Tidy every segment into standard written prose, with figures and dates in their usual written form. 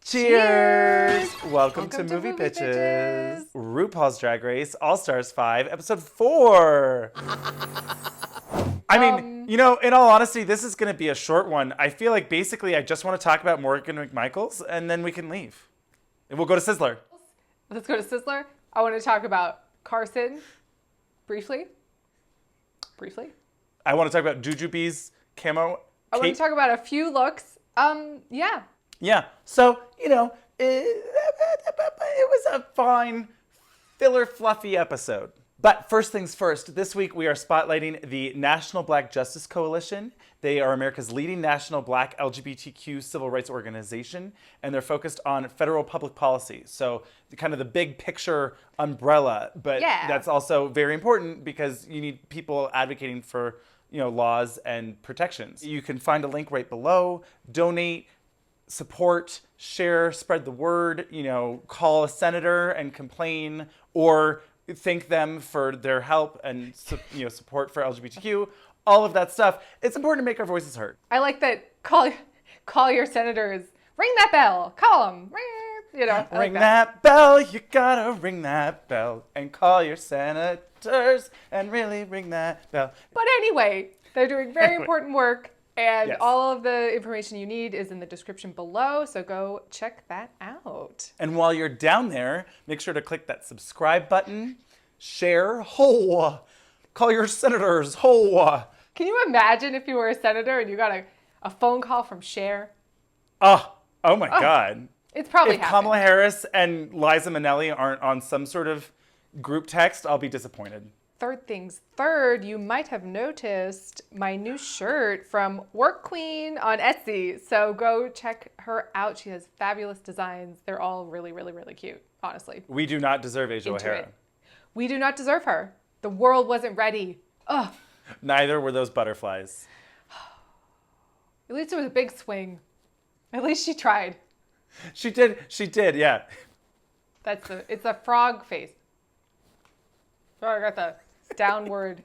Cheers! Welcome to MovieBitches. RuPaul's Drag Race All-Stars 5, Episode 4. I mean, you know, in all honesty, this is going to be a short one. I feel like basically I just want to talk about Morgan McMichaels and then we can leave. And we'll go to Sizzler. Let's go to Sizzler. I want to talk about Carson briefly. I want to talk about Jujubee's camo. I want to talk about a few looks. Yeah. Yeah. So, you know, it was a fine, filler, fluffy episode. But first things first, this week we are spotlighting the National Black Justice Coalition. They are America's leading national Black LGBTQ civil rights organization, and they're focused on federal public policy. So kind of the big picture umbrella, but that's also very important because you need people advocating for, you know, laws and protections. You can find a link right below. Donate, support, share, spread the word, you know, call a senator and complain, or thank them for their help and, you know, support for LGBTQ, all of that stuff. It's important to make our voices heard. I like that call your senators, ring that bell, call them, you know. Ring that bell, you gotta ring that bell and call your senators and really ring that bell. But anyway, they're doing very important work. And all of the information you need is in the description below, so go check that out. And while you're down there, make sure to click that subscribe button, share, call your senators, Can you imagine if you were a senator and you got a phone call from Cher? Oh my God. It's probably happened. If Kamala Harris and Liza Minnelli aren't on some sort of group text, I'll be disappointed. Third things third, you might have noticed my new shirt from Work Queen on Etsy. So go check her out. She has fabulous designs. They're all really, really, really cute, honestly. We do not deserve Asia O'Hara. We do not deserve her. The world wasn't ready. Ugh. Neither were those butterflies. At least it was a big swing. At least she tried. She did, yeah. It's a frog face. Oh, I got the downward.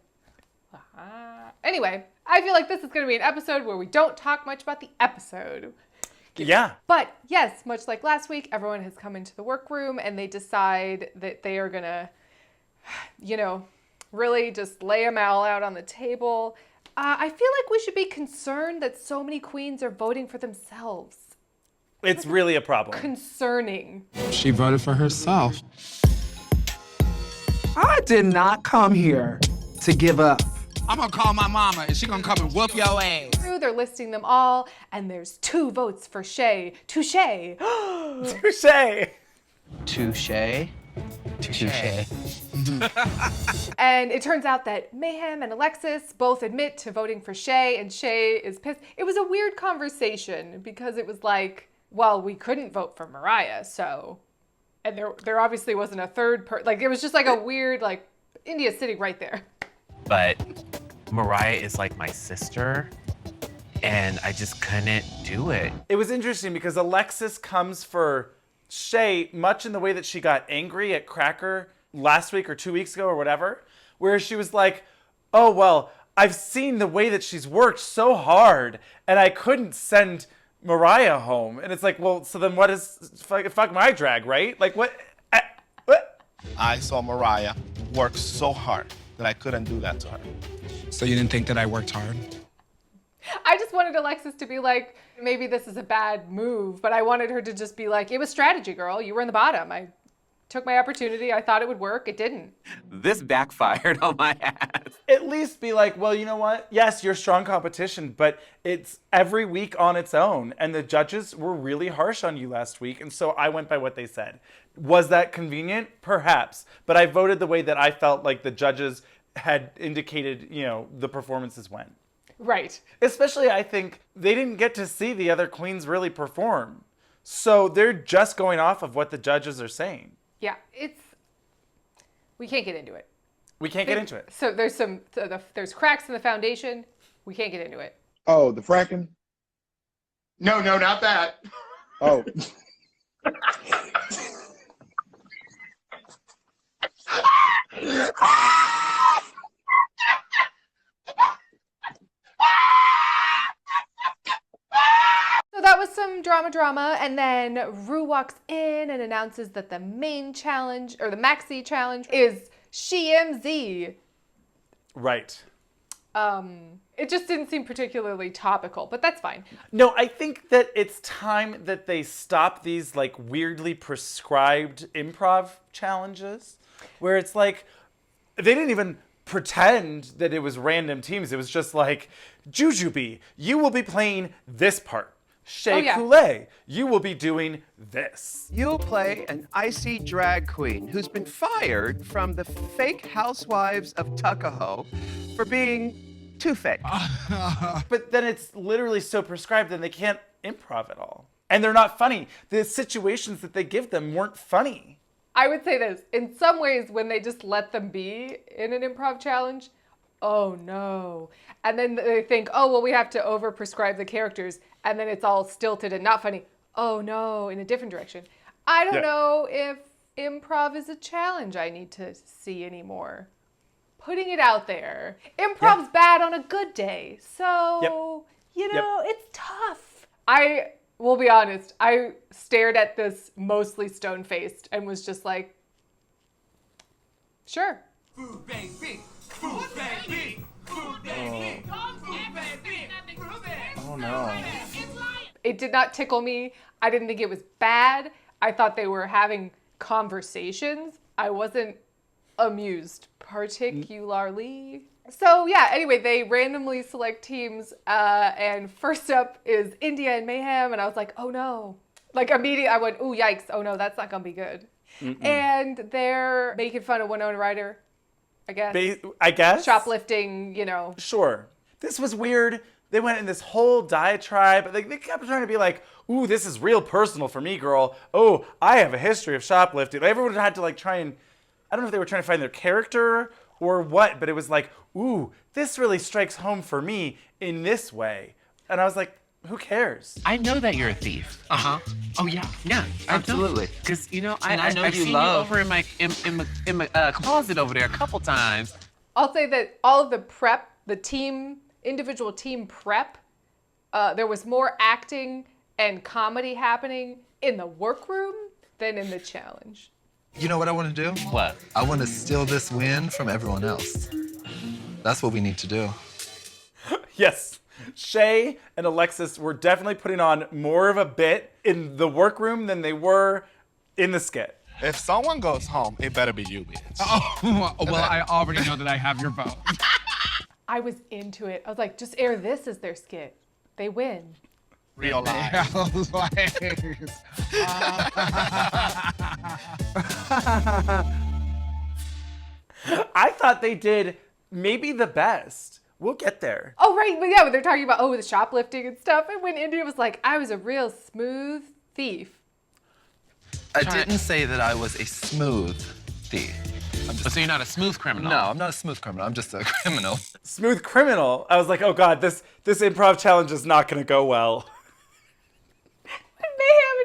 Anyway, I feel like this is going to be an episode where we don't talk much about the episode. Yeah. But yes, much like last week, everyone has come into the workroom and they decide that they are going to, you know, really just lay them all out on the table. I feel like we should be concerned that so many queens are voting for themselves. It's really a problem. Concerning. She voted for herself. I did not come here to give up. I'm gonna call my mama and she gonna come and whoop your ass. They're listing them all, and there's 2 votes for Shaye. Touche. Touche. Touche. Touche. And it turns out that Mayhem and Alexis both admit to voting for Shaye, and Shaye is pissed. It was a weird conversation because it was like, well, we couldn't vote for Mariah, so... And there obviously wasn't a third person. Like, it was just like a weird, like, India's sitting right there. But Mariah is like my sister, and I just couldn't do it. It was interesting because Alexis comes for Shaye much in the way that she got angry at Cracker last week or 2 weeks ago or whatever, where she was like, oh, well, I've seen the way that she's worked so hard, and I couldn't send Mariah home. And it's like, well, so then what is fuck my drag, right? Like what? I saw Mariah work so hard that I couldn't do that to her. So you didn't think that I worked hard? I just wanted Alexis to be like, maybe this is a bad move, but I wanted her to just be like, it was strategy, girl. You were in the bottom. I took my opportunity. I thought it would work. It didn't. This backfired on my ass. At least be like, well, you know what? Yes, you're strong competition, but it's every week on its own. And the judges were really harsh on you last week. And so I went by what they said. Was that convenient? Perhaps. But I voted the way that I felt like the judges had indicated, you know, the performances went. Right. Especially, I think, they didn't get to see the other queens really perform. So they're just going off of what the judges are saying. Yeah, we can't get into it. We can't get into it. So there's cracks in the foundation. We can't get into it. Oh, the fracking? No, not that. Oh. So that was some drama, and then Ru walks in and announces that the main challenge, or the maxi challenge, is SheMZ. Right. It just didn't seem particularly topical, but that's fine. No, I think that it's time that they stop these like weirdly prescribed improv challenges where it's like they didn't even pretend that it was random teams. It was just like, Jujubee, you will be playing this part. Shea Coulee, you will be doing this. You'll play an icy drag queen who's been fired from the fake housewives of Tuckahoe for being too fake. But then it's literally so prescribed, then they can't improv at all. And they're not funny. The situations that they give them weren't funny. I would say this. In some ways, when they just let them be in an improv challenge, oh no. And then they think, oh, well, we have to over-prescribe the characters. And then it's all stilted and not funny. Oh no, in a different direction. I don't know if improv is a challenge I need to see anymore. Putting it out there. Improv's bad on a good day. So, you know, it's tough. I will be honest. I stared at this mostly stone-faced and was just like, sure. Food baby, food baby, food baby, food baby, food baby. Oh no. It did not tickle me. I didn't think it was bad. I thought they were having conversations. I wasn't amused particularly. So yeah, anyway, they randomly select teams, and first up is India and Mayhem, and I was like, oh no. Like immediately I went, ooh, yikes, oh no, that's not gonna be good. And they're making fun of Winona Ryder, I guess. I guess? Shoplifting, you know. Sure. This was weird. They went in this whole diatribe. They kept trying to be like, ooh, this is real personal for me, girl. Oh, I have a history of shoplifting. Everyone had to like try and, I don't know if they were trying to find their character or what, but it was like, ooh, this really strikes home for me in this way. And I was like, who cares? I know that you're a thief. Oh yeah. Yeah, Absolutely. Because you know, I know I've you seen love- you over in my closet over there a couple times. I'll say that all of the prep, the individual team prep, there was more acting and comedy happening in the workroom than in the challenge. You know what I want to do? What? I want to steal this win from everyone else. That's what we need to do. Yes. Shaye and Alexis were definitely putting on more of a bit in the workroom than they were in the skit. If someone goes home, it better be you, bitch. Oh, well, I already know that I have your vote. I was into it. I was like, just air this as their skit. They win. Real life. I thought they did maybe the best. We'll get there. Oh, right. But yeah, when they're talking about, the shoplifting and stuff. And when India was like, I was a real smooth thief. I didn't say that I was a smooth thief. So you're not a smooth criminal? No, I'm not a smooth criminal. I'm just a criminal. Smooth criminal. I was like, oh God, this improv challenge is not going to go well. Mayhem,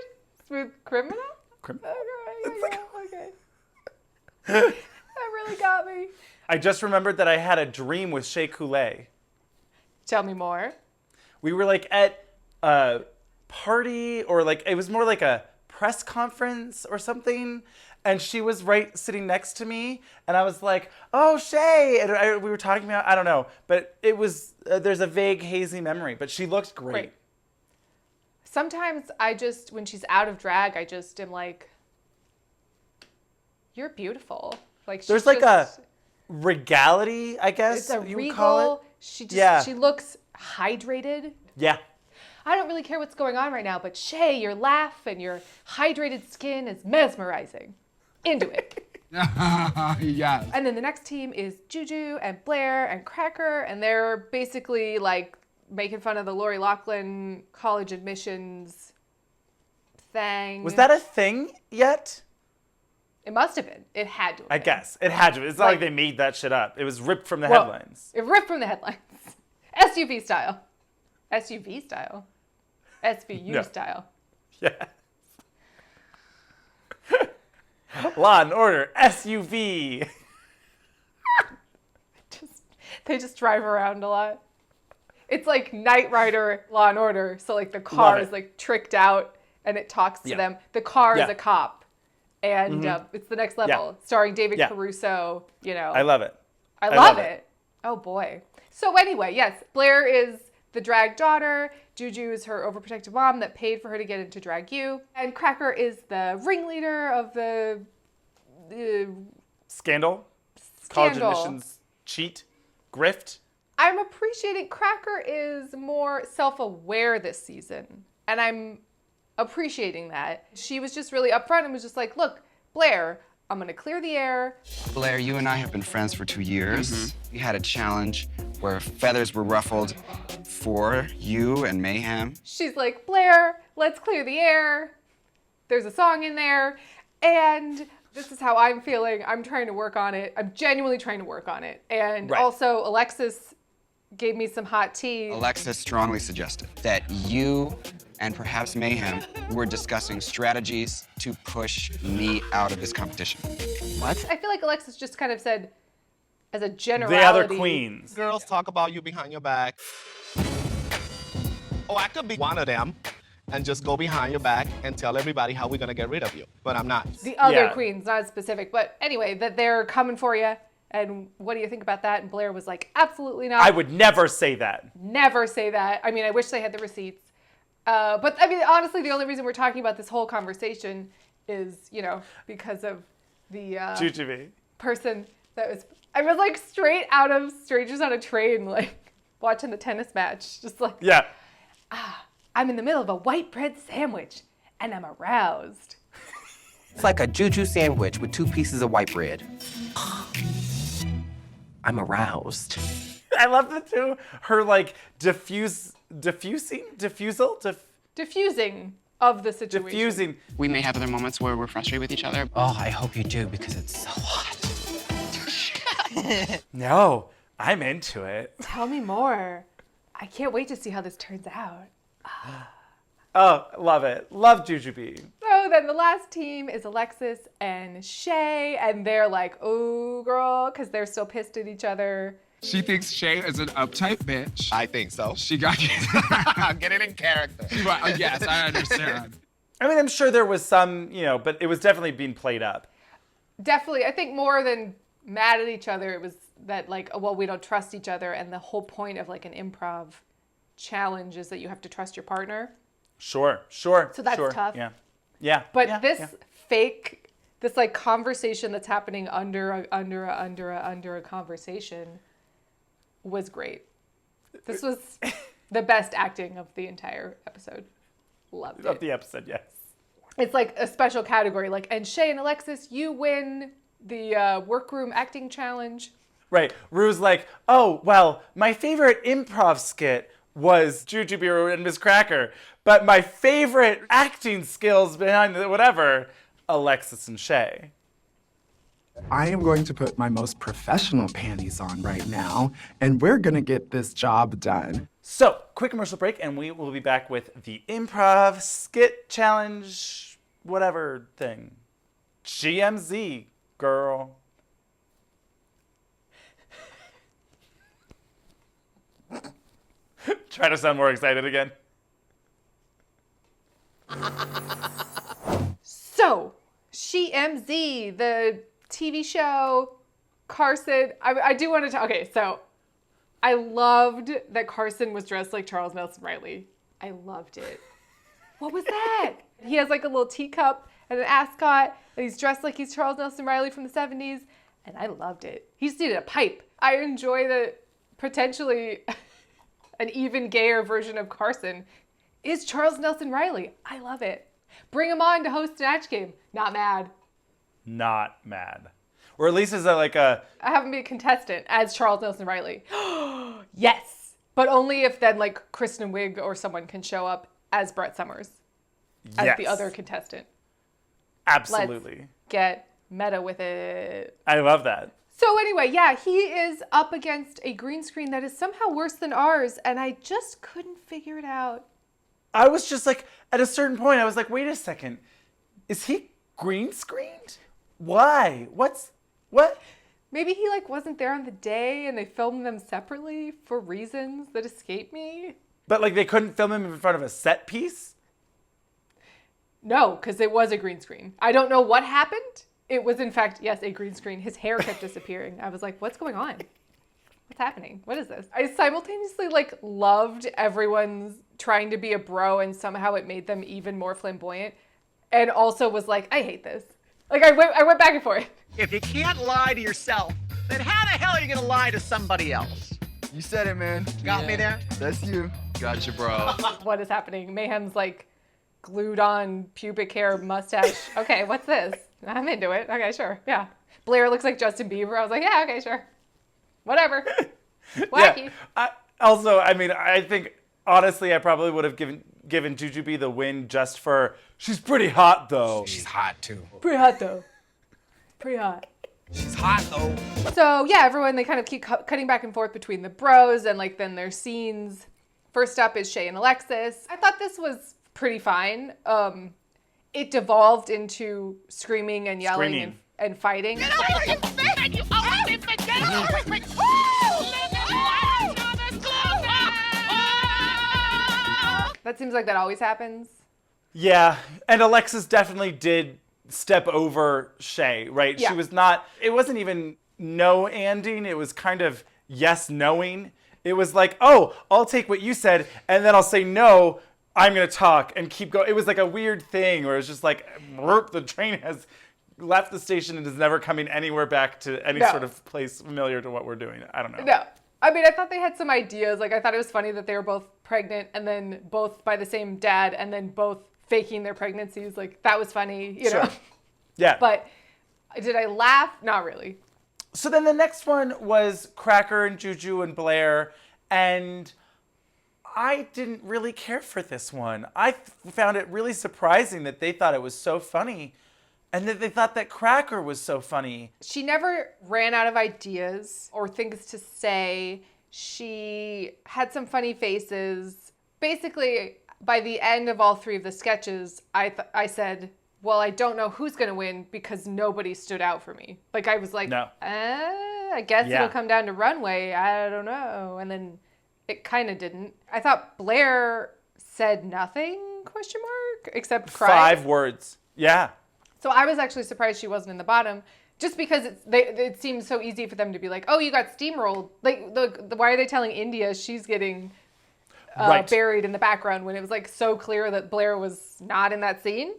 smooth criminal? Criminal? Okay. That really got me. I just remembered that I had a dream with Shea Coulee. Tell me more. We were like at a party, or like it was more like a press conference or something, and she was right sitting next to me, and I was like, oh, Shaye, and we were talking about, I don't know, but it was, there's a vague hazy memory, but she looked great. Sometimes when she's out of drag, I just am like, you're beautiful. Like she's There's like just, a regality, I guess it's a you would regal. call it. She looks hydrated. Yeah. I don't really care what's going on right now, but Shaye, your laugh and your hydrated skin is mesmerizing. Into it. Yes. And then the next team is Juju and Blair and Cracker, and they're basically like making fun of the Lori Loughlin college admissions thing. Was that a thing yet? It must have been. It had to have I been. guess. It had to. It's not Like- like they made that shit up. It was ripped from the Well, headlines. It ripped from the headlines. SUV style. SUV style. SVU Yeah. style. Yes. Law and Order, SUV. They just drive around a lot. It's like Knight Rider, Law and Order. So like the car Love is it. like tricked out and it talks to Yeah. them. The car is Yeah. a cop. And it's the next level. Starring David Yeah. Caruso, you know. I love it. I love it. Oh boy. So anyway, yes, Blair is the drag daughter. Juju is her overprotective mom that paid for her to get into Drag U. And Cracker is the ringleader of the Scandal? College Scandal. admissions cheat? Grift? I'm appreciating Cracker is more self-aware this season. And I'm appreciating that. She was just really upfront and was just like, look, Blair, I'm gonna clear the air. Blair, you and I have been friends for 2 years. We had a challenge where feathers were ruffled for you and Mayhem. She's like, Blair, let's clear the air. There's a song in there. And this is how I'm feeling. I'm trying to work on it. I'm genuinely trying to work on it. And also, Alexis gave me some hot tea. Alexis strongly suggested that you and perhaps Mayhem were discussing strategies to push me out of this competition. What? I feel like Alexis just kind of said, as a generality. The other queens. Girls talk about you behind your back. Oh, I could be one of them and just go behind your back and tell everybody how we're gonna get rid of you, but I'm not. The other Yeah. queens, not specific. But anyway, that they're coming for you. And what do you think about that? And Blair was like, absolutely not. I would never say that. Never say that. I mean, I wish they had the receipts. But I mean, honestly, the only reason we're talking about this whole conversation is, you know, because of the Jujubee. person that was, I was like straight out of Strangers on a Train, like watching the tennis match. Just like, Yeah. I'm in the middle of a white bread sandwich and I'm aroused. It's like a juju sandwich with 2 pieces of white bread. I'm aroused. I love the two. Her like diffusal? Diffusing of the situation. Diffusing. We may have other moments where we're frustrated with each other. Oh, I hope you do because it's so hot. No, I'm into it. Tell me more. I can't wait to see how this turns out. Oh, love it. Love Jujubee. So then the last team is Alexis and Shaye, and they're like, oh, girl, because they're still pissed at each other. She thinks Shaye is an uptight bitch. I think so. She got you. Get it in character. Well, yes, I understand. I mean, I'm sure there was some, you know, but it was definitely being played up. Definitely, I think more than mad at each other, it was that like, oh, well, we don't trust each other, and the whole point of like an improv challenge is that you have to trust your partner. Sure. So that's sure. tough. Yeah. But yeah, this yeah. fake, this like conversation that's happening under a conversation was great. This was the best acting of the entire episode. Loved Of it. the episode, yes. It's like a special category. Like, and Shaye and Alexis, you win the workroom acting challenge. Right. Rue's like, oh, well, my favorite improv skit was Jujubee and Miss Cracker, but my favorite acting skills behind the whatever, Alexis and Shaye. I am going to put my most professional panties on right now, and we're gonna get this job done. So, quick commercial break, and we will be back with the improv skit challenge, whatever thing. SheMZ, girl. Try to sound more excited again. So, SheMZ, the TV show, Carson. I do want to talk. Okay, so I loved that Carson was dressed like Charles Nelson Riley. I loved it. What was that? He has like a little teacup and an ascot, and he's dressed like he's Charles Nelson Riley from the 70s, and I loved it. He just needed a pipe. I enjoy the potentially an even gayer version of Carson is Charles Nelson Riley. I love it. Bring him on to host Snatch Game. Not mad. Not mad. Or at least as I have him be a contestant as Charles Nelson Riley. Yes. But only if then like Kristen Wiig or someone can show up as Brett Summers. As yes. the other contestant. Absolutely. Let's get meta with it. I love that. So anyway, yeah, he is up against a green screen that is somehow worse than ours, and I just couldn't figure it out. I was just like, at a certain point, I was like, wait a second. Is he green screened? Why? What? Maybe he like wasn't there on the day and they filmed them separately for reasons that escape me. But like they couldn't film him in front of a set piece? No, because it was a green screen. I don't know what happened. It was in fact, yes, a green screen. His hair kept disappearing. I was like, what's going on? What's happening? What is this? I simultaneously like loved everyone's trying to be a bro and somehow it made them even more flamboyant. And also was like, I hate this. Like I went back and forth. If you can't lie to yourself, then how the hell are you gonna lie to somebody else? You said it, man. Got me there? That's you. Gotcha, bro. What is happening? Mayhem's like glued on pubic hair mustache. Okay, what's this? I'm into it. Okay, sure. Yeah. Blair looks like Justin Bieber. I was like, yeah, okay, sure. Whatever. Wacky. Yeah. I think honestly I probably would have given Jujubee the win just for she's pretty hot though. She's hot too. Pretty hot though. Pretty hot. She's hot though. So yeah, everyone, they kind of keep cutting back and forth between the bros and like then their scenes. First up is Shaye and Alexis. I thought this was pretty fine. It devolved into screaming and yelling and fighting. Get over your bed, you always forget. That seems like that always happens. Yeah, and Alexis definitely did step over Shaye, right? Yeah. She was not, it wasn't even no-anding, it was kind of yes-knowing. It was like, oh, I'll take what you said, and then I'll say no, I'm going to talk and keep going. It was like a weird thing where it's just like, the train has left the station and is never coming anywhere back to any sort of place familiar to what we're doing. I don't know. No. I mean, I thought they had some ideas. Like, I thought it was funny that they were both pregnant and then both by the same dad and then both faking their pregnancies. Like, that was funny, you know? Yeah. But did I laugh? Not really. So then the next one was Cracker and Juju and Blair, and I didn't really care for this one. I found it really surprising that they thought it was so funny and that they thought that Cracker was so funny. She never ran out of ideas or things to say. She had some funny faces. Basically, by the end of all three of the sketches, I said, well, I don't know who's going to win because nobody stood out for me. Like, I was like, no. I guess it'll come down to runway. I don't know. And then it kind of didn't. I thought Blair said nothing, ? Except cry. 5 words. Yeah. So I was actually surprised she wasn't in the bottom, just because it seems so easy for them to be like, oh, you got steamrolled. Like, why are they telling India she's getting buried in the background when it was like so clear that Blair was not in that scene?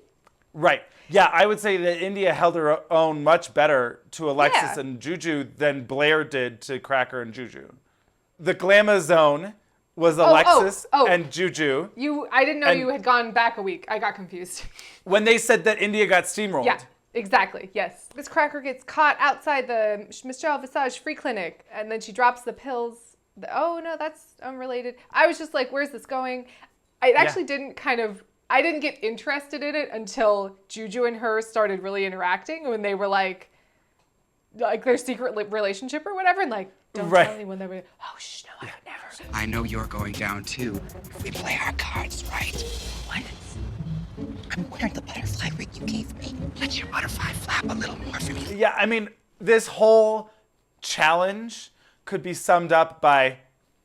Right. Yeah, I would say that India held her own much better to Alexis and Juju than Blair did to Cracker and Juju. The Glamour Zone was Alexis and Juju. I didn't know you had gone back a week. I got confused. When they said that India got steamrolled. Yeah, exactly. Yes. Miss Cracker gets caught outside the Michelle Visage free clinic, and then she drops the pills. Oh, no, that's unrelated. I was just like, where's this going? I actually I didn't get interested in it until Juju and her started really interacting when they were like their secret relationship or whatever, and like, don't tell anyone that we're, oh, shh, no, I would never. I know you're going down too. If we play our cards right. What? I'm wearing the butterfly wig you gave me. Let your butterfly flap a little more for me. Yeah, I mean, this whole challenge could be summed up by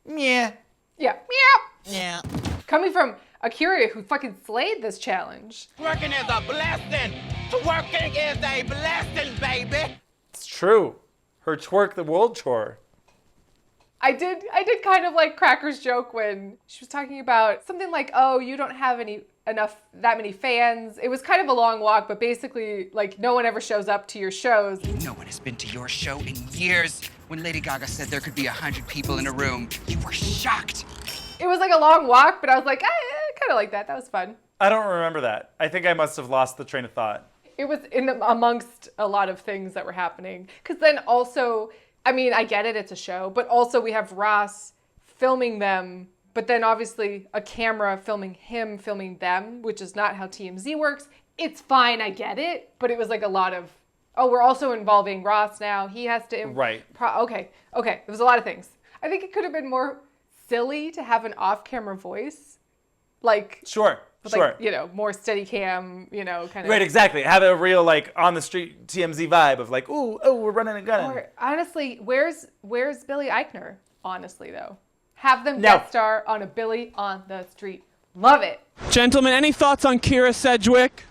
meh. Yeah. Meow. Yeah. Coming from Agoura, who fucking slayed this challenge. Working is a blessing. Working is a blessing, baby. It's true. Her twerk the world tour. I did kind of like Cracker's joke when she was talking about something like, oh, you don't have that many fans. It was kind of a long walk, but basically like no one ever shows up to your shows. No one has been to your show in years. When Lady Gaga said there could be 100 people in a room, you were shocked. It was like a long walk, but I was like, I kind of like that. That was fun. I don't remember that. I think I must have lost the train of thought. It was amongst a lot of things that were happening. Because then also, I mean, I get it, it's a show, but also we have Ross filming them, but then obviously a camera filming him, filming them, which is not how TMZ works. It's fine, I get it, but it was like a lot of, oh, we're also involving Ross now. He has to... Right. Okay. There was a lot of things. I think it could have been more silly to have an off-camera voice Like, Sure. with, like, you know, more steady cam, you know, kind of. Right, exactly. Have a real, like, on the street TMZ vibe of like, ooh, we're running and gunning. Or honestly, where's Billy Eichner? Honestly, though, have them No. guest star on a Billy on the Street. Love it. Gentlemen, any thoughts on Kira Sedgwick?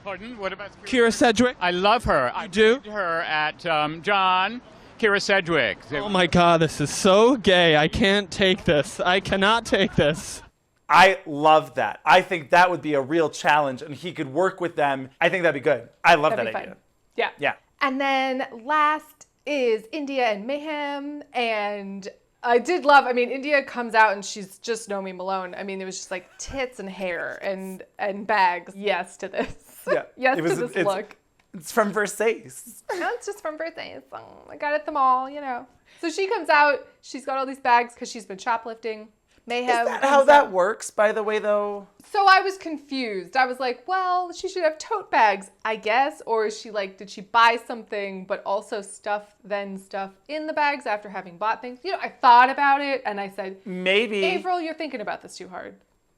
Pardon? What about Kira Sedgwick? I love her. I do? met her at John Kira Sedgwick. Oh my God, this is so gay. I can't take this. I cannot take this. I love that. I think that would be a real challenge, and he could work with them. I think that'd be good. I love That'd that be idea. fun. Yeah. Yeah. And then last is India and Mayhem. And I did love, I mean, India comes out and she's just Nomi Malone. I mean, it was just like tits and hair and bags. Yes to this. Yeah. Yes It was- to this it's- look. It's from Versace. No, it's just from birthdays. I got it at the mall, you know. So she comes out. She's got all these bags because she's been shoplifting. Mayhem. Is that how that works, by the way, though? So I was confused. I was like, well, she should have tote bags, I guess. Or is she like, did she buy something but also stuff in the bags after having bought things? You know, I thought about it and I said, Maybe. Avaryl, you're thinking about this too hard.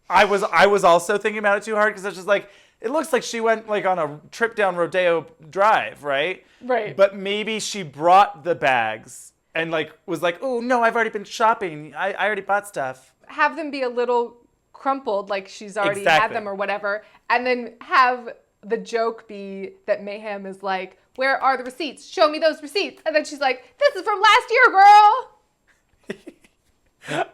I was also thinking about it too hard because I was just like, it looks like she went like on a trip down Rodeo Drive, right? Right. But maybe she brought the bags and like was like, oh no, I've already been shopping. I already bought stuff. Have them be a little crumpled, like she's already had Exactly. them or whatever. And then have the joke be that Mayhem is like, where are the receipts? Show me those receipts. And then she's like, this is from last year, girl.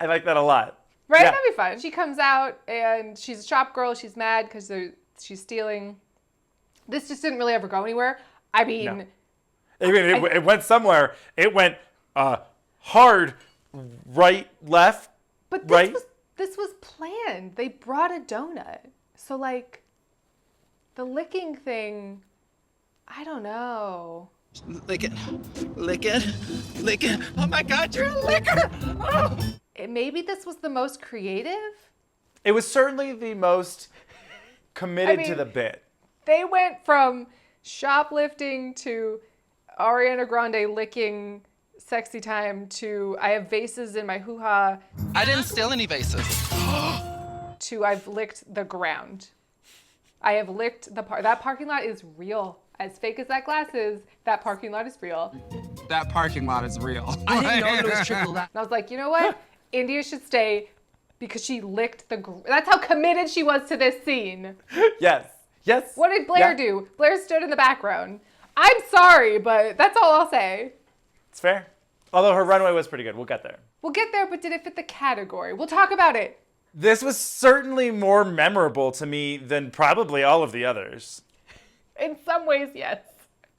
I like that a lot. Right? Yeah. That'd be fun. She comes out and she's a shop girl. She's mad because she's stealing. This just didn't really ever go anywhere. I mean, No. I mean, it went somewhere. It went hard, right, left, but right. this was planned. They brought a donut. So like the licking thing, I don't know. Lick it. Lick it. Lick it. Oh my God, you're a licker. Oh. Maybe this was the most creative. It was certainly the most committed to the bit. They went from shoplifting to Ariana Grande licking sexy time to I have vases in my hoo-ha I didn't steal any vases. to I've licked the ground. I have licked that parking lot is real. As fake as that glass is, that parking lot is real. That parking lot is real. I didn't know it was triple that. And I was like, you know what? India should stay because she licked that's how committed she was to this scene. Yes. Yes. What did Blair do? Blair stood in the background. I'm sorry, but that's all I'll say. It's fair. Although her runway was pretty good. We'll get there. We'll get there, but did it fit the category? We'll talk about it. This was certainly more memorable to me than probably all of the others. In some ways, yes.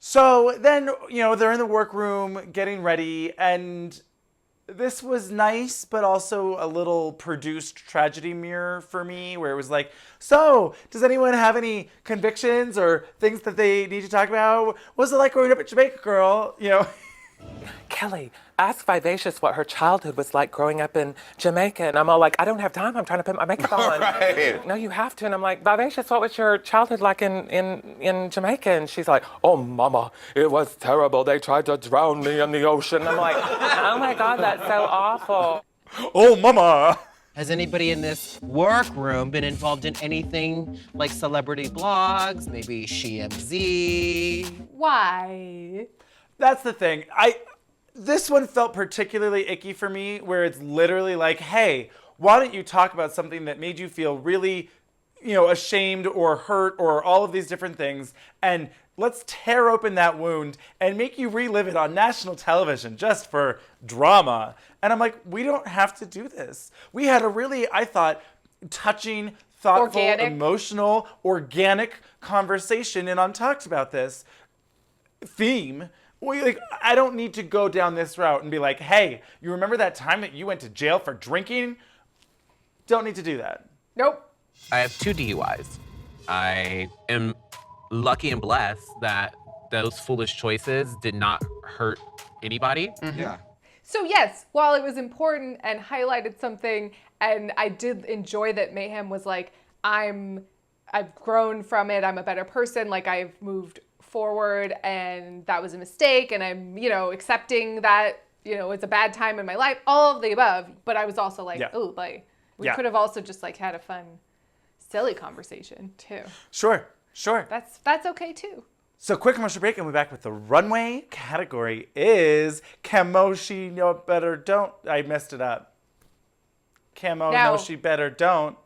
So then, they're in the workroom getting ready, and this was nice, but also a little produced tragedy mirror for me, where it was like, so, does anyone have any convictions or things that they need to talk about? What was it like growing up in Jamaica, girl? Kelly, ask Vivacious what her childhood was like growing up in Jamaica. And I'm all like, I don't have time. I'm trying to put my makeup on. Right. No, you have to. And I'm like, Vivacious, what was your childhood like in Jamaica? And she's like, oh, mama, it was terrible. They tried to drown me in the ocean. I'm like, oh my God, that's so awful. Oh, mama. Has anybody in this workroom been involved in anything like celebrity blogs, maybe SheMZ? Why? That's the thing. This one felt particularly icky for me, where it's literally like, hey, why don't you talk about something that made you feel really, ashamed or hurt or all of these different things, and let's tear open that wound and make you relive it on national television just for drama. And I'm like, we don't have to do this. We had a really, I thought, touching, thoughtful, emotional, organic conversation and talked about this theme. I don't need to go down this route and be like, hey, you remember that time that you went to jail for drinking? Don't need to do that. Nope. I have 2 DUIs. I am lucky and blessed that those foolish choices did not hurt anybody. Mm-hmm. Yeah. So yes, while it was important and highlighted something, and I did enjoy that Mayhem was like, I've grown from it, I'm a better person, like I've moved forward and that was a mistake and I'm, accepting that, it's a bad time in my life, all of the above. But I was also like, we could have also just like had a fun silly conversation too. Sure. That's okay too. So quick commercial break, and we're back with the runway category is Camo She No Better Don't. I messed it up. Camo No She Better Don't.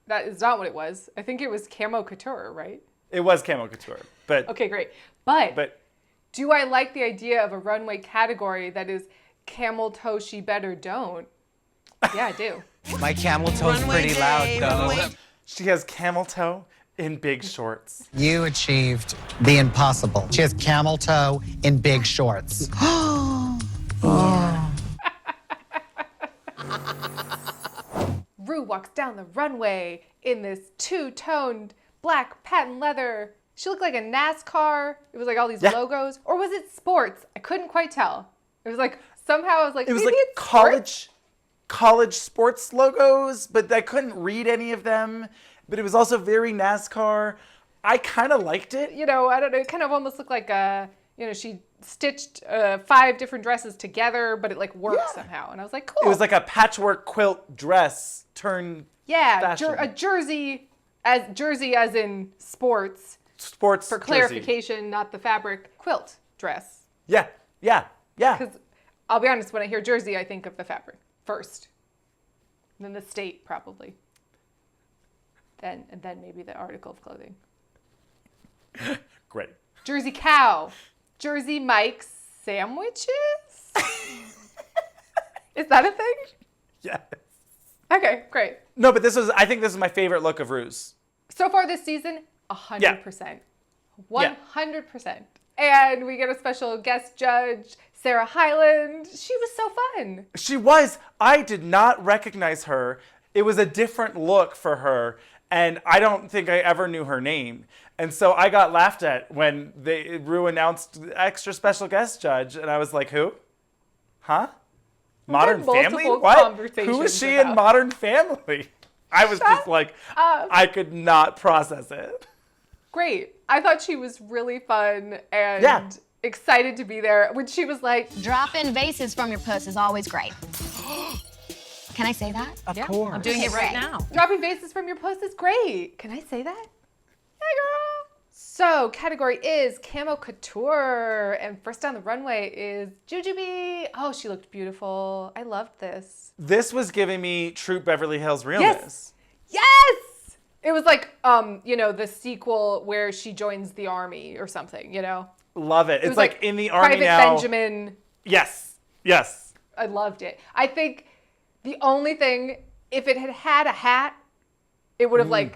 That is not what it was. I think it was Camo Couture, right? It was Camo Couture, but okay, great. But do I like the idea of a runway category that is camel toe she better don't? Yeah, I do. My camel toe's pretty loud though. She has camel toe in big shorts. You achieved the impossible. She has camel toe in big shorts. Ru walks down the runway in this two-toned black patent leather. She looked like a NASCAR. It was like all these logos. Or was it sports? I couldn't quite tell. It was like, somehow I was like, it was maybe like it's college sports logos, but I couldn't read any of them. But it was also very NASCAR. I kind of liked it. You know, I don't know. It kind of almost looked like she stitched 5 different dresses together, but it like worked somehow. And I was like, cool. It was like a patchwork quilt dress turned fashion. A jersey as in sports. Sports for clarification, not the fabric quilt dress. Yeah. Because I'll be honest, when I hear jersey, I think of the fabric first, and then the state probably. And then maybe the article of clothing. Great. Jersey cow. Jersey Mike's sandwiches? Is that a thing? Yes. Okay, great. No, but I think this is my favorite look of Ru's. So far this season, 100%. 100%. And we get a special guest judge, Sarah Hyland. She was so fun. She was. I did not recognize her. It was a different look for her. And I don't think I ever knew her name. And so I got laughed at when Ru announced extra special guest judge. And I was like, who? Huh? Modern Family? What? Who is she in Modern Family? I was just like, I could not process it. Great. I thought she was really fun and excited to be there. When she was like, dropping vases from your puss is always great. Can I say that? Of course. I'm doing it right now. Dropping vases from your puss is great. Can I say that? Yeah, girl. So, category is Camo Couture. And first down the runway is Jujubee. Oh, she looked beautiful. I loved this. This was giving me Troop Beverly Hills realness. Yes! It was like, the sequel where she joins the army or something, Love it. It's like in the army Private now. Benjamin. Yes. I loved it. I think the only thing, if it had a hat, it would have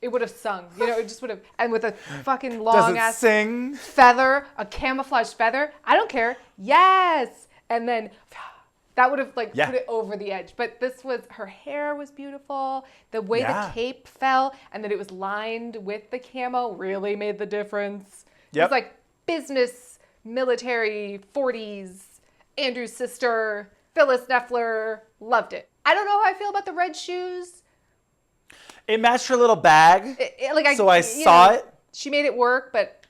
it would have sung. It just would have, and with a fucking long ass sing? Feather, a camouflage feather. I don't care. Yes. And then that would have put it over the edge. But her hair was beautiful. The way the cape fell and that it was lined with the camo really made the difference. It was like business, military, 40s, Andrew's sister, Phyllis Neffler, loved it. I don't know how I feel about the red shoes. It matched her little bag, so I saw it. She made it work, but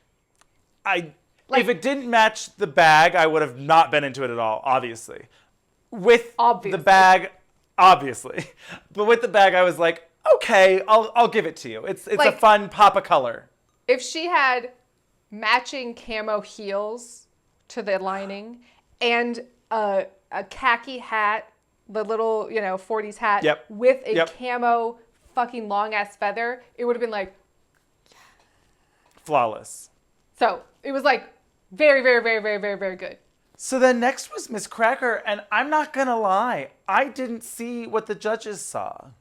if it didn't match the bag, I would have not been into it at all, obviously. With the bag, obviously. But with the bag, I was like, okay, I'll give it to you. It's a fun pop of color. If she had matching camo heels to the lining and a khaki hat, the little 40s hat with a camo fucking long ass feather, it would have been like flawless. So it was like very, very, very, very, very, very good. So then next was Miss Cracker, and I'm not gonna lie, I didn't see what the judges saw.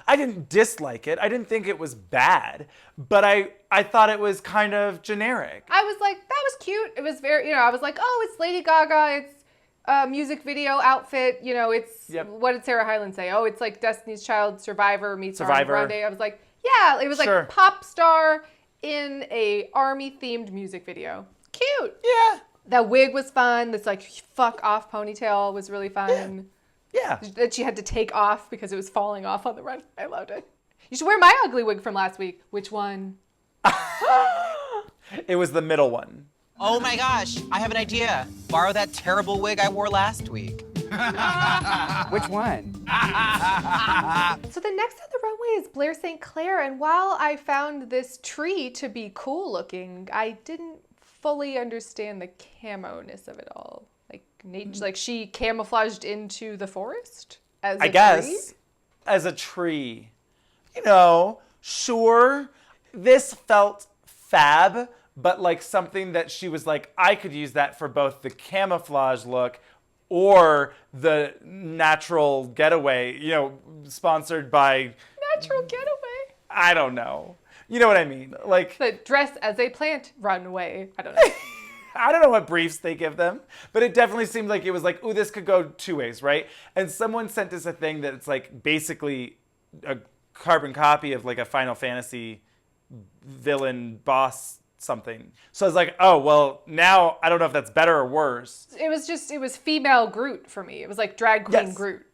I didn't dislike it. I didn't think it was bad, but I thought it was kind of generic. I was like, that was cute. It was very, I was like, oh, it's Lady Gaga. It's a music video outfit. It's, what did Sarah Hyland say? Oh, it's like Destiny's Child Survivor meets Ariana Grande. I was like, yeah, it was like pop star in a army-themed music video. Cute. Yeah. That wig was fun. This like fuck off ponytail was really fun. Yeah. That she had to take off because it was falling off on the run. I loved it. You should wear my ugly wig from last week. Which one? It was the middle one. Oh my gosh, I have an idea. Borrow that terrible wig I wore last week. Which one? So the next on the runway is Blair St Clair, and while I found this tree to be cool looking, I didn't fully understand the camo-ness of it all. Like nature, like she camouflaged into the forest as a tree? As a tree. You know, sure, this felt fab, but like something that she was like, I could use that for both the camouflage look or the natural getaway, you know, sponsored by... Natural getaway? I don't know. You know what I mean? Like the dress as a plant runway. I don't know. I don't know what briefs they give them, but it definitely seemed like it was like, ooh, this could go two ways, right? And someone sent us a thing that it's like basically a carbon copy of like a Final Fantasy villain boss something. So I was like, oh, well, now I don't know if that's better or worse. It was female Groot for me. It was like drag queen Groot.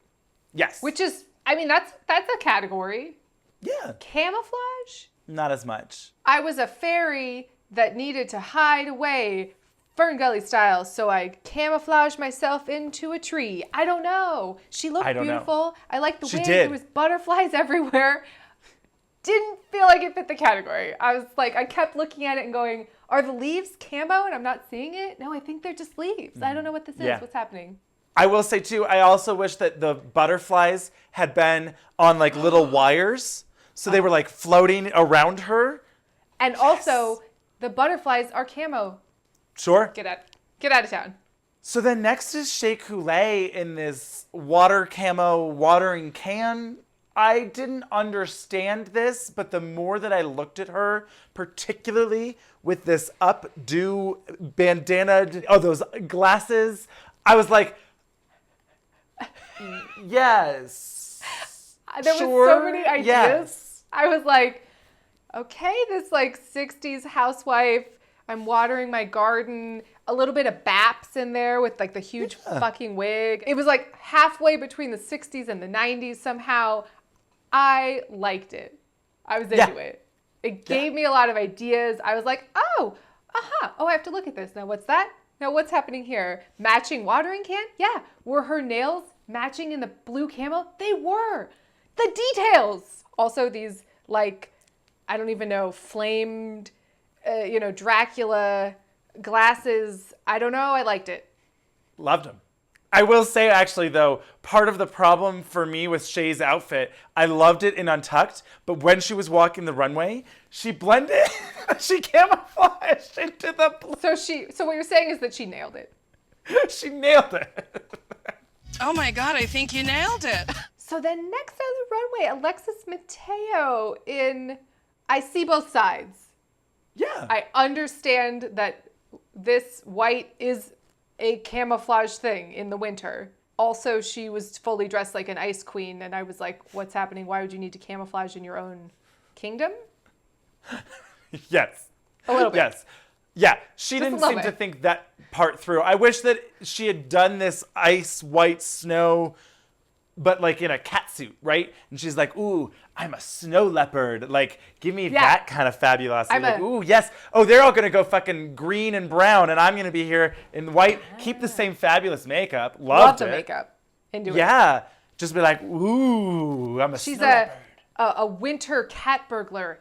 Yes. Which is, I mean, that's a category. Yeah. Camouflage? Not as much. I was a fairy that needed to hide away Fern Gully style, so I camouflaged myself into a tree. I don't know. She looked beautiful. I liked the wind. There was butterflies everywhere. Didn't feel like it fit the category. I was like, I kept looking at it and going, are the leaves camo and I'm not seeing it? No, I think they're just leaves. I don't know what this is. What's happening? I will say too, I also wish that the butterflies had been on like little wires. So they were like floating around her. And also, the butterflies are camo. Sure. Get out of town. So then next is Shea Coulee in this water camo watering can. I didn't understand this, but the more that I looked at her, particularly with this updo bandana, those glasses, I was like, yes. There was so many ideas. Yes. I was like, okay, this like 60s housewife, I'm watering my garden, a little bit of Baps in there with like the huge fucking wig. It was like halfway between the 60s and the 90s somehow. I liked it. I was into it. It gave me a lot of ideas. I was like, oh, oh, I have to look at this. Now what's that? Now what's happening here? Matching watering can? Yeah. Were her nails matching in the blue camo? They were. The details. Also these like, I don't even know, flamed, Dracula glasses. I don't know. I liked it. Loved them. I will say, actually, though, part of the problem for me with Shay's outfit, I loved it in Untucked, but when she was walking the runway, she blended, she camouflaged into the blue. So what you're saying is that she nailed it. She nailed it. Oh my God, I think you nailed it. So then next on the runway, Alexis Mateo in I See Both Sides. Yeah. I understand that this white is a camouflage thing in the winter. Also, she was fully dressed like an ice queen, and I was like, what's happening? Why would you need to camouflage in your own kingdom? Yes. A little bit. Yes. Yeah, she didn't seem to think that part through. I wish that she had done this ice, white, snow, but like in a catsuit, right? And she's like, ooh, I'm a snow leopard. Like, give me that kind of fabulosity. Like, ooh, yes. Oh, they're all going to go fucking green and brown, and I'm going to be here in white. Keep the same fabulous makeup. Loved it. Love the makeup. Into it. Yeah. Just be like, ooh, I'm a snow leopard. She's a winter cat burglar.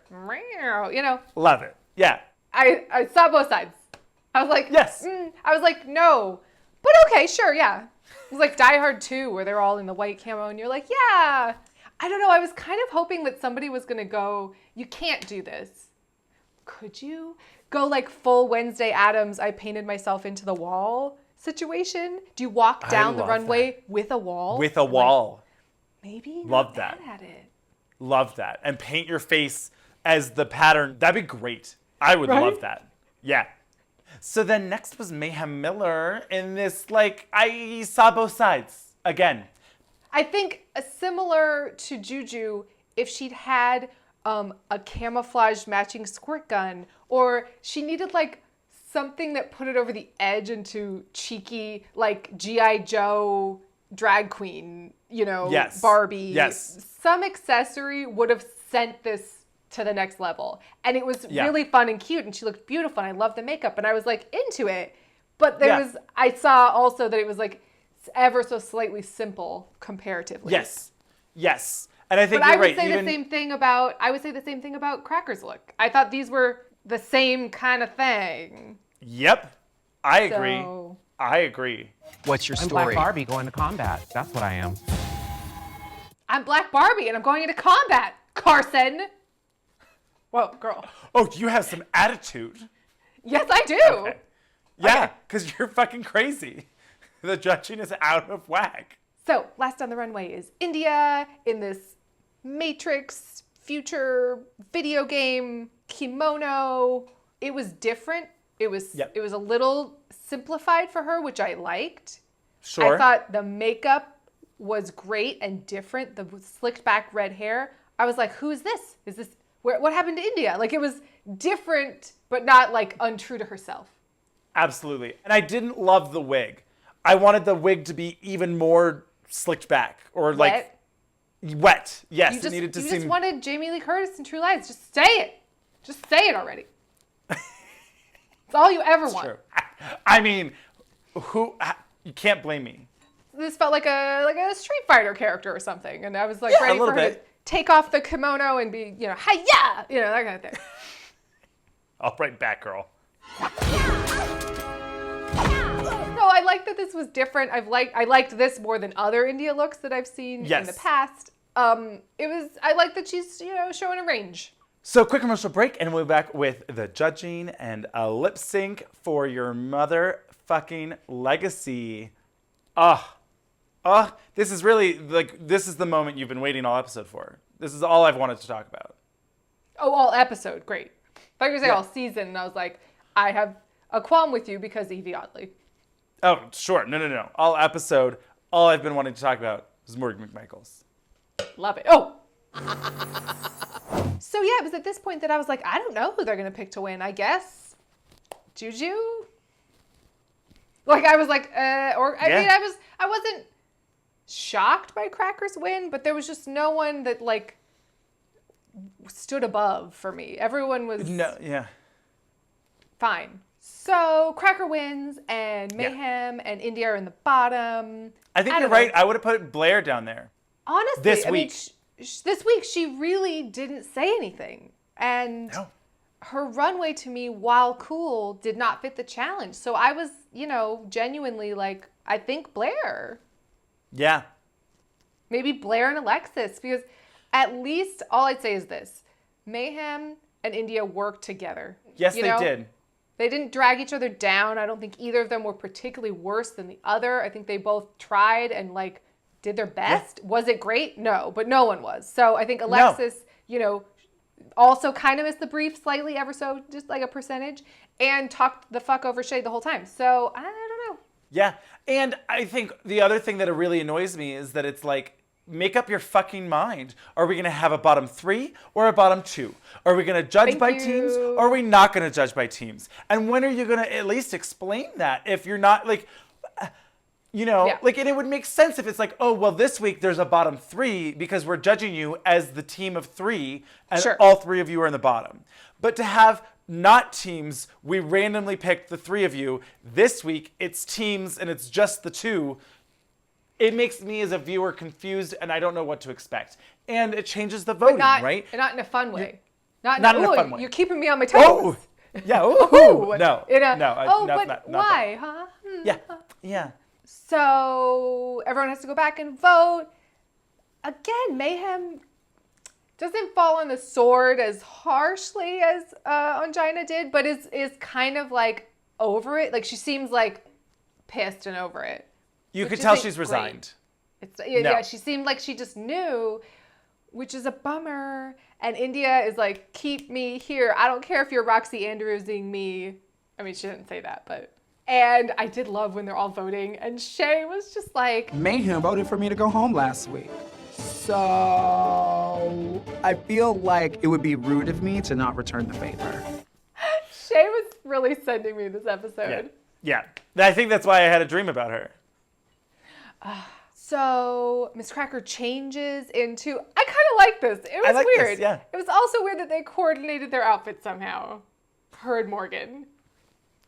Love it. Yeah. I saw both sides. I was like, yes. I was like, no. But okay, sure, yeah. It was like Die Hard 2 where they're all in the white camo and you're like, yeah. I don't know. I was kind of hoping that somebody was going to go, you can't do this. Could you? Go like full Wednesday Addams, I painted myself into the wall situation? Do you walk down the runway with a wall? With a wall. Like, maybe Love that. At it. Love that. And paint your face as the pattern. That'd be great. I would love that. Yeah. So then next was Mayhem Miller in this, like, I saw both sides again. I think similar to Juju, if she'd had a camouflage matching squirt gun, or she needed like something that put it over the edge into cheeky, like G.I. Joe drag queen, Barbie. Yes. Some accessory would have sent this to the next level. And it was really fun and cute, and she looked beautiful, and I loved the makeup, and I was like into it. But I saw also that it was like ever so slightly simple comparatively. Yes. Yes. And I think but you're I would right. say Even... the same thing about Cracker's look. I thought these were the same kind of thing. Yep. I agree. So... I agree. What's your I'm story? Black Barbie going to combat. That's what I am. I'm Black Barbie and I'm going into combat, Carson. Whoa, girl. Oh, you have some attitude. Yes, I do. Okay. Yeah, because you're fucking crazy. The judging is out of whack. So, last on the runway is India in this Matrix future video game kimono. It was different. It was a little simplified for her, which I liked. Sure. I thought the makeup was great and different. The slicked back red hair. I was like, who is this? Is this what happened to India? Like, it was different, but not like untrue to herself. Absolutely. And I didn't love the wig. I wanted the wig to be even more slicked back or like wet. Yes, it needed to seem. You just wanted Jamie Lee Curtis in True Lies. Just say it. Just say it already. It's all you ever want. True. I mean, you can't blame me. This felt like a Street Fighter character or something, and I was like ready for her to take off the kimono and be, hi-ya, that kind of thing. All right, Batgirl. No, I like that this was different. I liked this more than other India looks that I've seen in the past. I like that she's showing a range. So quick commercial break, and we'll be back with the judging and a lip sync for your motherfucking legacy. This is really this is the moment you've been waiting all episode for. This is all I've wanted to talk about. Oh, all episode, great. I thought you were going to say all season, and I was like, I have a qualm with you because Evie Oddly. Oh, sure. No. All episode, all I've been wanting to talk about is Morgan McMichaels. Love it. Oh! So yeah, it was at this point that I was like, I don't know who they're going to pick to win. I guess Juju? Like, I was like, I mean, I wasn't shocked by Cracker's win, but there was just no one that, like, stood above for me. Everyone was fine. So Cracker wins, and Mayhem and India are in the bottom. I think you're right. I would have put Blair down there. Honestly, this week. This week she really didn't say anything. And her runway to me, while cool, did not fit the challenge. So I was, genuinely like, I think Blair. Yeah. Maybe Blair and Alexis, because at least all I'd say is this. Mayhem and India worked together. Yes, they did. They didn't drag each other down. I don't think either of them were particularly worse than the other. I think they both tried and did their best. Yeah. Was it great? No, but no one was. So I think Alexis, also kind of missed the brief slightly, ever so, just like a percentage, and talked the fuck over Shaye the whole time. So I don't know. Yeah, and I think the other thing that really annoys me is that it's like, make up your fucking mind. Are we going to have a bottom 3 or a bottom 2? Are we going to judge by teams or are we not going to judge by teams? And when are you going to at least explain that if you're not and it would make sense if it's like, oh, well, this week there's a bottom 3 because we're judging you as the team of 3 and all 3 of you are in the bottom. But to have not teams, we randomly picked the 3 of you. This week it's teams and it's just the 2. It makes me as a viewer confused and I don't know what to expect. And it changes the voting, right? Not in a fun way. Not in a fun way. You're keeping me on my toes. Oh, yeah. Ooh, no. But why, huh? Yeah. So everyone has to go back and vote. Again, Mayhem doesn't fall on the sword as harshly as Ongina did, but is kind of like over it. Like she seems like pissed and over it. You could tell she's resigned. Yeah, she seemed like she just knew, which is a bummer. And India is like, keep me here. I don't care if you're Roxy Andrewsing me. I mean, she didn't say that, but. And I did love when they're all voting. And Shaye was just like. Mayhem voted for me to go home last week. So I feel like it would be rude of me to not return the favor. Shaye was really sending me this episode. Yeah. I think that's why I had a dream about her. So Miss Cracker changes into, I kind of like this. It was weird. This, yeah. It was also weird that they coordinated their outfits somehow. Her and Morgan.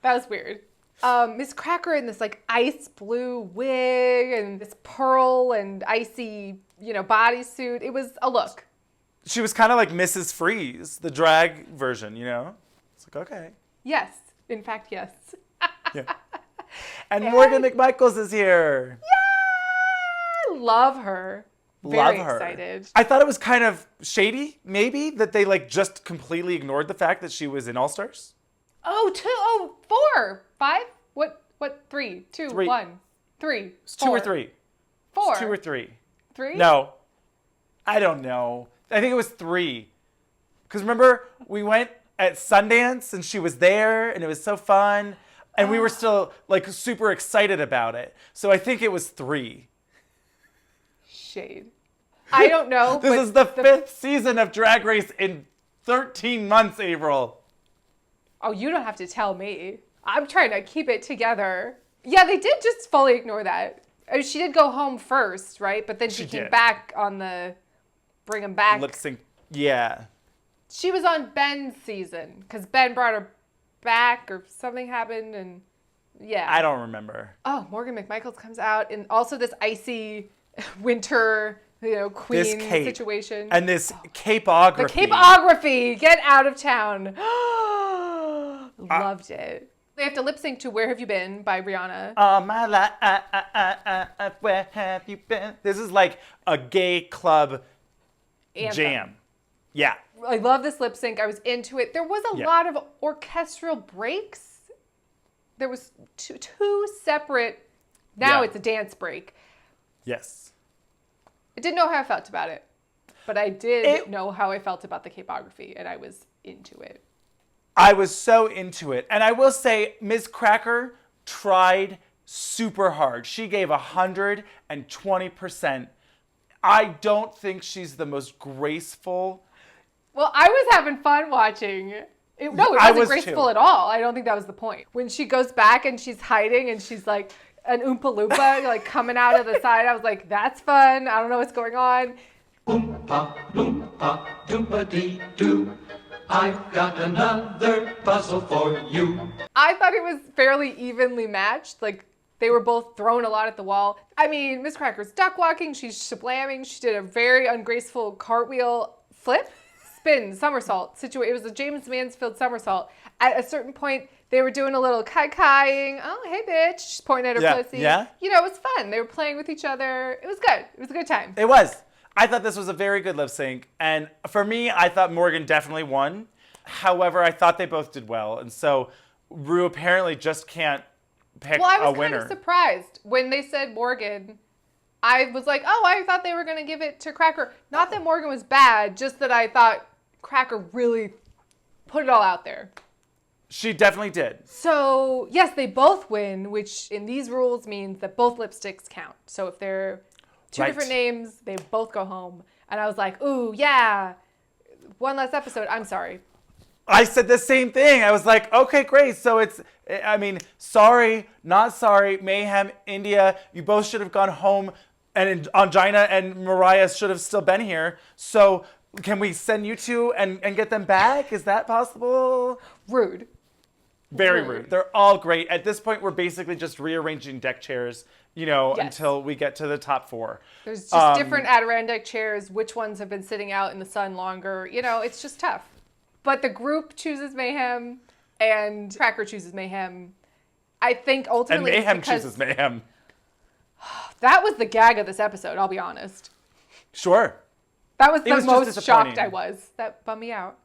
That was weird. Miss Cracker in this like ice blue wig and this pearl and icy, bodysuit. It was a look. She was kind of like Mrs. Freeze, the drag version, It's like, okay. Yes. In fact, yes. Yeah. And Morgan McMichaels is here. Yeah! Love her. Very Love her. excited. I thought it was kind of shady, maybe, that they like just completely ignored the fact that she was in All Stars. Oh, 4, 5? What, 3, 2, 3. 1, 3, It's 2 or 3. 4. It's 2 or 3. 3? No. I don't know. I think it was 3. Because remember, we went at Sundance and she was there and it was so fun. And we were still like super excited about it. So I think it was 3. Shade. I don't know. This is the 5th season of Drag Race in 13 months, Avaryl. Oh, you don't have to tell me. I'm trying to keep it together. Yeah, they did just fully ignore that. I mean, she did go home first, right? But then she came back on the bring him back. Lip sync. Yeah. She was on Ben's season because Ben brought her back or something happened and yeah. I don't remember. Oh, Morgan McMichaels comes out and also this icy winter, queen This cape. situation. And this capeography. The capeography. Get out of town. Loved it. They have to lip sync to Where Have You Been by Rihanna. All my life, where have you been? This is like a gay club Anthem. jam. Yeah. I love this lip sync. I was into it. There was a lot of orchestral breaks. There was two separate. Now it's a dance break. Yes. I didn't know how I felt about it, but I did know how I felt about the capeography, and I was into it. I was so into it. And I will say, Ms. Cracker tried super hard. She gave 120%. I don't think she's the most graceful. Well, I was having fun watching. It wasn't graceful at all. I don't think that was the point. When she goes back and she's hiding and she's like an Oompa Loompa like coming out of the side, I was like, that's fun. I don't know what's going on. Oompa Loompa Doompa-dee-doo. I've got another puzzle for you. I thought it was fairly evenly matched. Like, they were both throwing a lot at the wall. I mean, Miss Cracker's duck walking. She's shablamming. She did a very ungraceful cartwheel flip, spin, somersault. It was a James Mansfield somersault. At a certain point, they were doing a little kai-kaiing. Oh, hey, bitch. She's pointing at her pussy. Yeah. It was fun. They were playing with each other. It was good. It was a good time. It was. I thought this was a very good lip sync. And for me, I thought Morgan definitely won. However, I thought they both did well. And so Ru apparently just can't pick a winner. Well, I was kind of surprised when they said Morgan. I was like, oh, I thought they were going to give it to Cracker. Not that Morgan was bad, just that I thought Cracker really put it all out there. She definitely did. So, yes, they both win, which in these rules means that both lipsticks count. So if they're two different names, they both go home. And I was like, ooh, yeah, one less episode. I'm sorry. I said the same thing. I was like, okay, great. So sorry, not sorry. Mayhem, India, you both should have gone home, and Angina and Mariah should have still been here. So can we send you two and get them back? Is that possible? Rude. Very rude. They're all great. At this point, we're basically just rearranging deck chairs, until we get to the top 4. There's just different Adirondack chairs. Which ones have been sitting out in the sun longer? It's just tough. But the group chooses Mayhem, and Cracker chooses Mayhem. I think ultimately and Mayhem chooses Mayhem. That was the gag of this episode, I'll be honest. Sure. That was the most shocked I was. That bummed me out.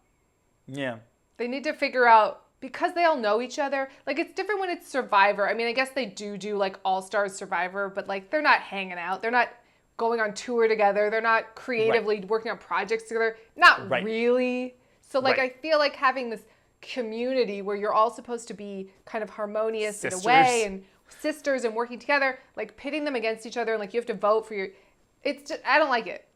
Yeah. They need to figure out, because they all know each other, like it's different when it's Survivor. I mean, I guess they do like All-Stars Survivor, but like they're not hanging out. They're not going on tour together. They're not creatively working on projects together. Not really. So like I feel like having this community where you're all supposed to be kind of harmonious in a way and sisters and working together, like pitting them against each other and like you have to vote for it's just, I don't like it.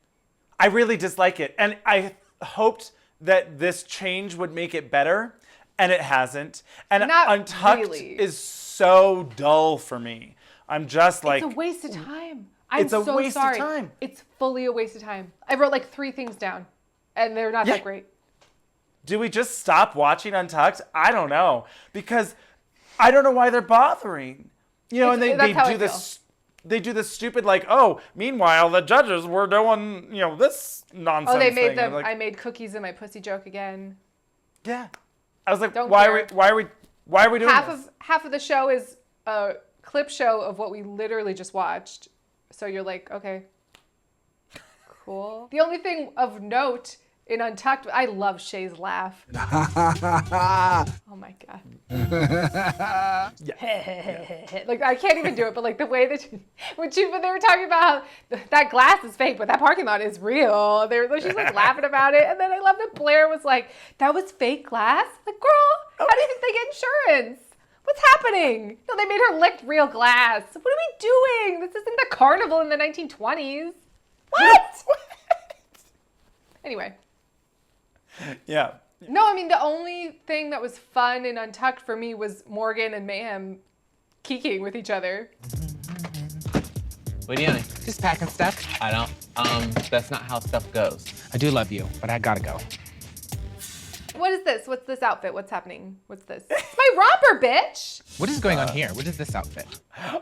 I really dislike it. And I hoped that this change would make it better, and it hasn't. And Not Untucked really. is so dull for me. I'm just like... It's a waste of time. I'm It's a so waste sorry. of time. It's fully a waste of time. I wrote like 3 things down, and they're not that great. Do we just stop watching Untucked? I don't know. Because I don't know why they're bothering. You know, and they That's how I do this. They do this stupid like, oh, meanwhile the judges were doing, you know, this nonsense. Oh, they made thing. them. Like, I made cookies in my pussy joke again. Yeah, I was like, Don't why care. are we doing this? Half of the show is a clip show of what we literally just watched. So you're like, okay, cool. The only thing of note in Untucked, I love Shaye's laugh. Oh my god. Yeah. Like I can't even do it, but like the way that when they were talking about how that glass is fake, but that parking lot is real. She's like laughing about it, and then I love that Blair was like, "That was fake glass." Like, girl, how do you think they get insurance? What's happening? No, they made her lick real glass. What are we doing? This isn't the carnival in the 1920s. What? Anyway. Yeah. No, I mean, the only thing that was fun in Untucked for me was Morgan and Mayhem keeking with each other. What are you doing? Just packing stuff. I don't. That's not how stuff goes. I do love you, but I gotta go. What is this? What's this outfit? What's happening? What's this? It's my romper, bitch! What is going on here? What is this outfit?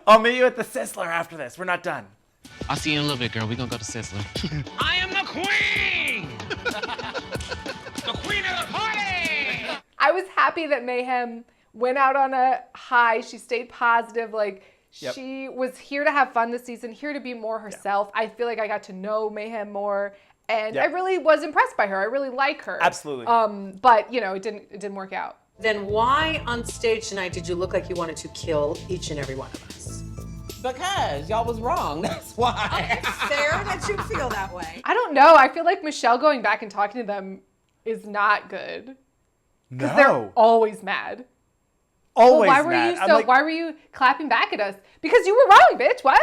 I'll meet you at the Sizzler after this. We're not done. I'll see you in a little bit, girl. We're gonna go to Sizzler. I am the queen! The queen of the party! I was happy that Mayhem went out on a high. She stayed positive. Like, she was here to have fun this season, here to be more herself. I feel like I got to know Mayhem more. And I really was impressed by her. I really like her. Absolutely. But, you know, it didn't work out. Then why on stage tonight did you look like you wanted to kill each and every one of us? Because y'all was wrong. That's why. It's fair that you feel that way. I don't know. I feel like Michelle going back and talking to them is not good. Because they're always mad. Always why were mad. Why were you clapping back at us? Because you were wrong, bitch. What?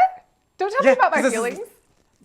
Don't tell me about my feelings.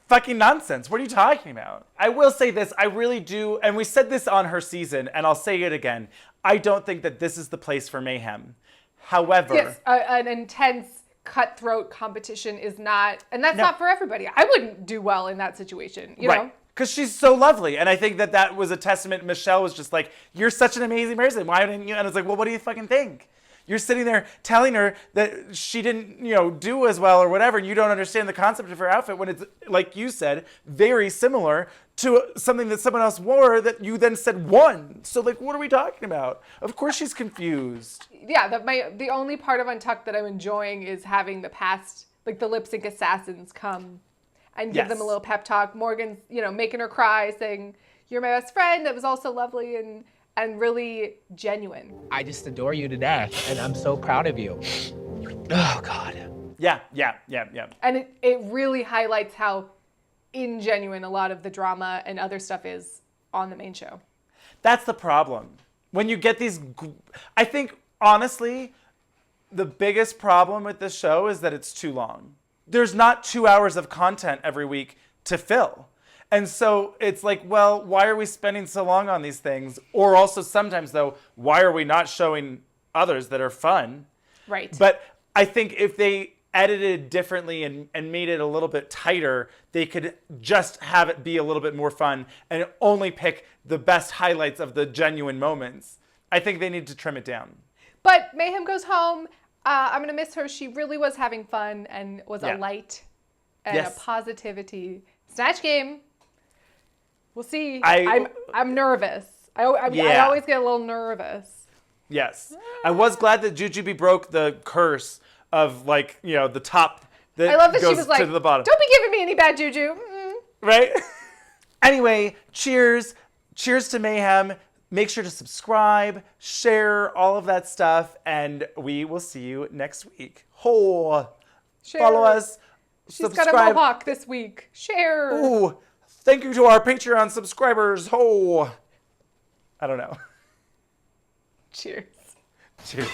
Fucking nonsense. What are you talking about? I will say this. I really do. And we said this on her season, and I'll say it again. I don't think that this is the place for Mayhem. However. Yes, an intense, cutthroat competition is not, and that's not for everybody. I wouldn't do well in that situation, you know? Because she's so lovely. And I think that was a testament. Michelle was just like, you're such an amazing person. Why didn't you? And I was like, well, what do you fucking think? You're sitting there telling her that she didn't, you know, do as well or whatever. And you don't understand the concept of her outfit when it's, like you said, very similar to something that someone else wore that you then said won. So, like, what are we talking about? Of course she's confused. Yeah, the only part of Untucked that I'm enjoying is having the past, like the lip sync assassins come and give them a little pep talk. Morgan's, you know, making her cry, saying, "You're my best friend." That was also lovely and really genuine. I just adore you to death, and I'm so proud of you. Oh, God. Yeah. And it really highlights how ingenuine a lot of the drama and other stuff is on the main show. That's the problem. When you get these, I think, honestly, the biggest problem with this show is that it's too long. There's not 2 hours of content every week to fill. And so it's like, well, why are we spending so long on these things? Or also sometimes, though, why are we not showing others that are fun? Right. But I think if they edited differently and made it a little bit tighter, they could just have it be a little bit more fun and only pick the best highlights of the genuine moments. I think they need to trim it down. But Mayhem goes home. I'm going to miss her. She really was having fun and was a light and a positivity. Snatch Game. We'll see. I'm nervous. I always get a little nervous. Yes. I was glad that Jujubee broke the curse of, like, you know, the top that I love that goes she was like, to the bottom. "Don't be giving me any bad juju." Right? Anyway, cheers. Cheers to Mayhem. Make sure to subscribe, share, all of that stuff, and we will see you next week. Follow us. She's got a mohawk this week. Share. Ooh. Thank you to our Patreon subscribers. I don't know. Cheers. Cheers.